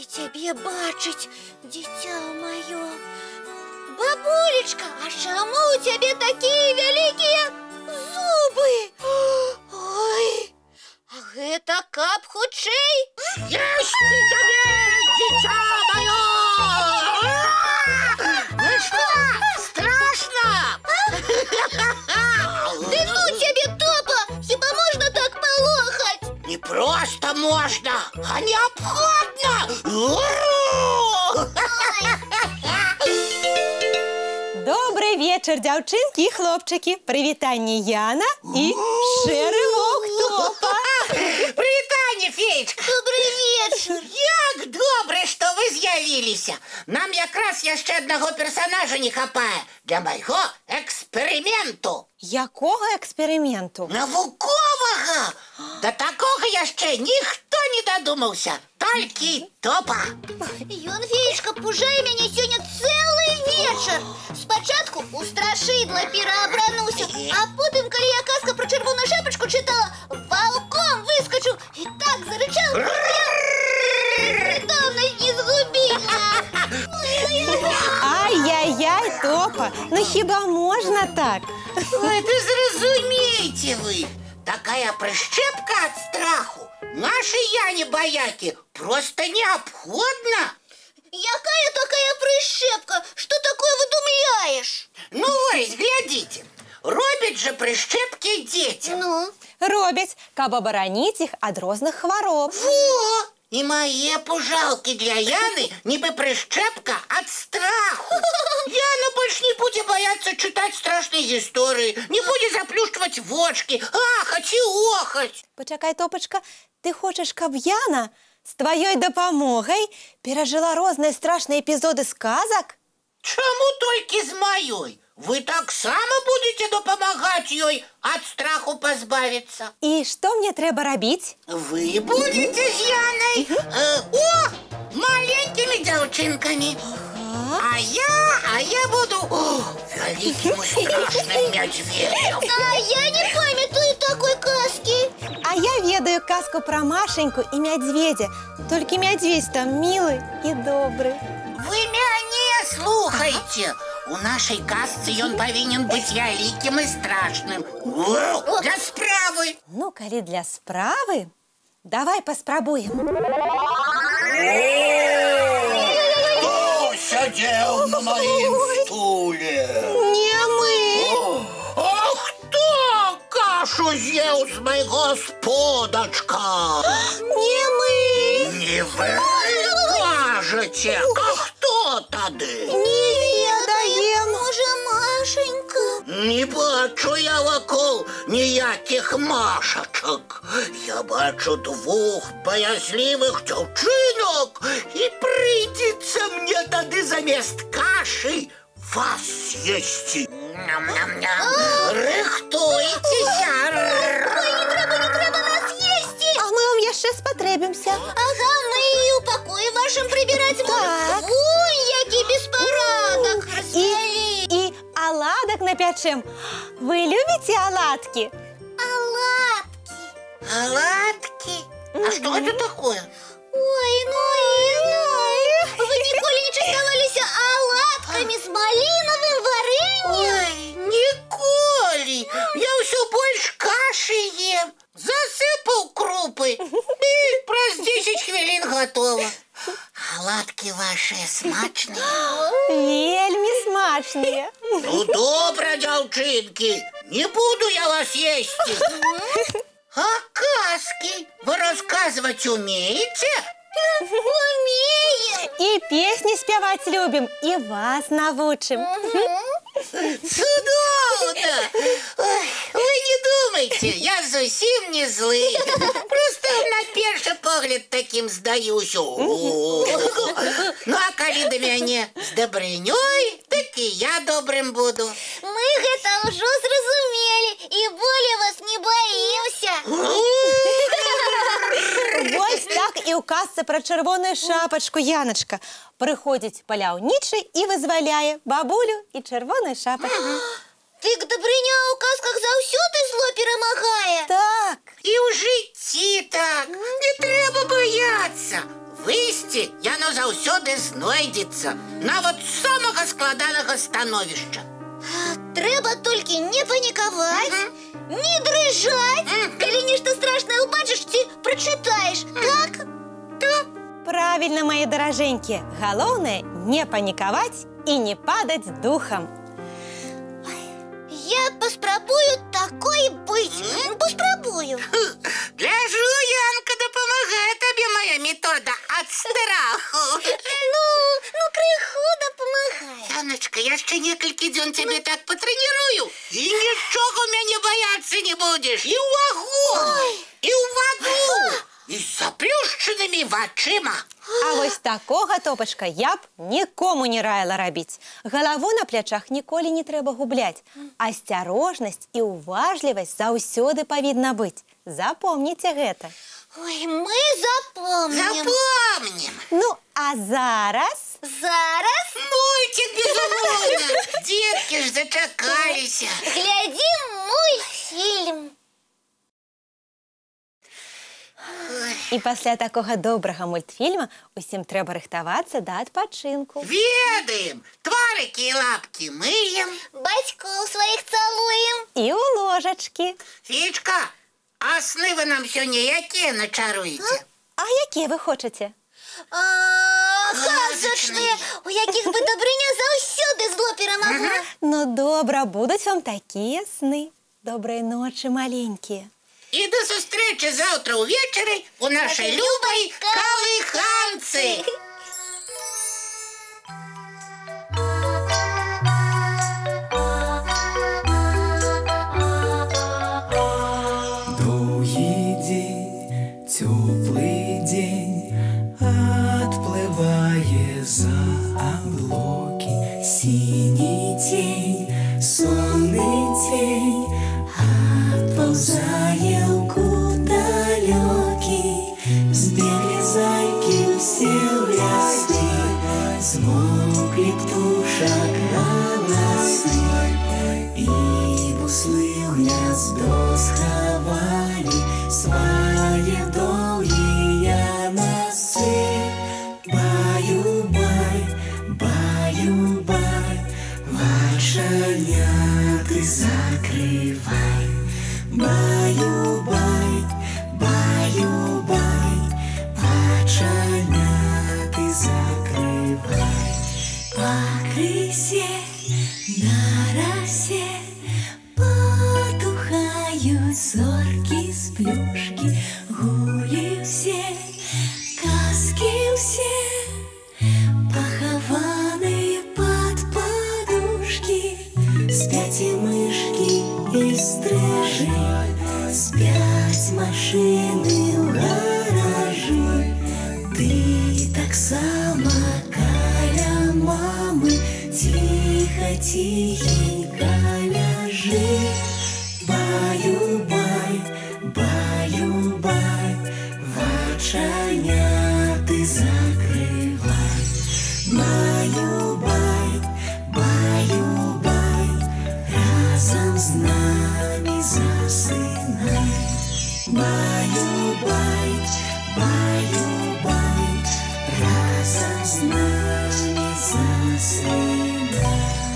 цябе бачыць, дзіця маё. Бабулечка, а чаму у цябе такія вялікія зубы? Ой, а гэта каб хутчэй? Есці цябе, дзіця маё! Ну што, страшна? Ды ну цябе, Топа, хіба можна так палохаць? Не просто можна, а неабходна! Добрый вечер, дзяўчынкі і хлопчыкі. Прывітанне Яна і шэры воўк Топа. Прывітанне, Феечка! Добрый вечер! Як добра, што вы з'явіліся! Нам якраз яшчэ аднаго персанажа не хапае для майго эксперыменту. Якога эксперыменту? Навуковага! Да такога яшчэ ніхто не дадумаўся, толькі Топа. Ён, Феечка, пужае мяне сёння цэлы вечар. Спачатку у страшыдла пераабрануўся, а потым, калі я казка пра чырвоную шапачку чытала, ваўком выскачыў і так зарычаў, прытомнасць не згубіла. Ай-яй-яй, Топа, ну хіба можна так? Ой, ты зразумейце вы, такая прышчэпка ад страху нашай Яне баякі проста неабходна. Якая такая прышчэпка? Што такое выдумляеш? Ну вось, глядзіце, робяць жа прышчэпкі дзецям. Ну? Робяць, каб абараніць іх ад розных хвароб. Во! І мае пужалкі для Яны нібы прышчэпка ад страху. Яна больш не будзе баяцца чытаць страшныя гісторыі, не будзе заплюшчваць вочкі, ахаць і охаць. Пачакай, Топачка, ты хочаш, каб Яна з тваёй дапамогай перажыла розныя страшныя эпізоды сказак? Чаму толькі з маёй? Вы таксама будзеце дапамагаць ёй ад страху пазбавіцца. І што мне трэба рабіць? Вы будзеце з Янай маленькімі дзяўчынкамі. А я буду вялікім і страшным мядзведзем. А я не памятаю такой казки. А я ведаю казку пра Машеньку і мядзведзя. Толькі мядзведзь там мілы і добры. Вы мяне слухайце. У нашай казцы ён павінен быць вялікім і страшным. Для справы. Ну, калі для справы, давай паспрабуем. Хто сядзеў на маім стуле? Не мы. А хто кашу з'еў з майго сподачка? Не мы. Не вы кажаце, а хто тады? Не ведаем. Можа, Машенька? Не бачу я вакол ніякіх Машачак. Я бачу двух баязлівых дзяўчынак, і прыйдзецца мне тады замест кашы вас з'есці. Рыхтуйцеся. Ой, не трэба нас есці. А мы вам яшчэ спатрэбімся. Ага, мы і ў пакоі вашым прыбіраць будзем. Так. Ой, які беспарадак. І аладак напячэм. Вы любіце аладкі? Аладкі. Аладкі? А што гэта такое? Ой, ну вы ніколі не частаваліся аладкамі з малінавым варэннем? Ой, ніколі. Я ўсё больш кашы ем. Засыпаў крупы і праз 10 хвілін гатова. Аладкі вашыя смачныя? Вельмі смачныя. Ну добра, дзяўчынкі, не буду я вас есці. А казкі вы расказваць умееце? Умеем. І песні спяваць любім, і вас навучым. Цудоўна! Вы не думайце, я зусім не злы. Просто на першы погляд такім здаюся. Ну а калі да мяне з дабрынёй, так і я добрым буду. Мы гэта ўжо зразумелі і болей вас не баімся. Вось так і ў казцы пра чырвоную шапачку, Яначка. Прыходзіць паляўнічы і вызваляе бабулю і чырвоную шапачку. Дык Дабрыня ў казках заўсёды зло перамагае. Так. І ў жыцці так. Не трэба баяцца. Выйсці яно заўсёды знойдзецца, нават з самага складанага становішча. Трэба толькі не панікаваць, не дрыжаць, калі нешта страшнае ўбачыш ці прачытаеш, так? Правильно, мои дороженьки. Главное не паниковать и не падать духом. Я паспрабую такой быць. Паспрабую. Гляжу, Янка, дапамагае табе моя метода ад страху. Ну, крыху дапамагае. Яночка, яшчэ некалькі дзён цябе так патрэнірую, і нічога ў мяне баяцца не будзеш. І ў агонь, і ў ваду, і з заплюшчанымі вачыма. А вось такога, Топачка, я б нікому не раіла рабіць. Галаву на плячах ніколі не трэба губляць. Асцярожнасць і уважлівасць заўсёды павінна быць. Запомніце гэта. Ой, мы запомним. Запомнім. Ну, а зараз... Зараз Мультик, безумоўна. Дзеткі ж зачакаліся. глядзім мультфільм. І пасля такога добрага мультфільма усім трэба рыхтавацца да адпачынку. Ведаем, тварыкі і лапкі мыем. Бацькоў сваіх цалуем. І ў ложачкі. Фічка, а сны вы нам сёння якія начаруеце? А якія вы хочаце? Казачныя, у якіх бы дабрыня заўсёды зло перамагла. Ну, добра, будуць вам такія сны. Добрай ночы, маленькія. І до сустрэчы заўтра ўвечары у нашай любай калыханцы. Доўгі дзень, цёплы дзень, адплывае за аблокі. Сіні цень, сонны цень, адпаўзае ў кут далёкі. Збеглі зайкі ўсе ў лясы, змоўклі птушак галасы, і буслы ў гняздо схавалі свае доўгія носы. Баю-бай, баю-бай, вачаняты закрывай. Баю-бай, баю-бай, вачаняты закрывай. Пакрысе, на расе потухаюць зоркі з плюшкі. Гулі ўсе, казкі ўсе, пахаваныя пад падушкі. Спяць і мышкі, і стрыжы, спяць машыны ў гаражы. Ты таксама каля мамы ціха-ціхенька ляжы. Баю-бай, баю-бай, вачаняты закрывай. Баю-бай, баю-бай, разам з намі засынай. Баю-бай, баю-бай, разам з намі засынай.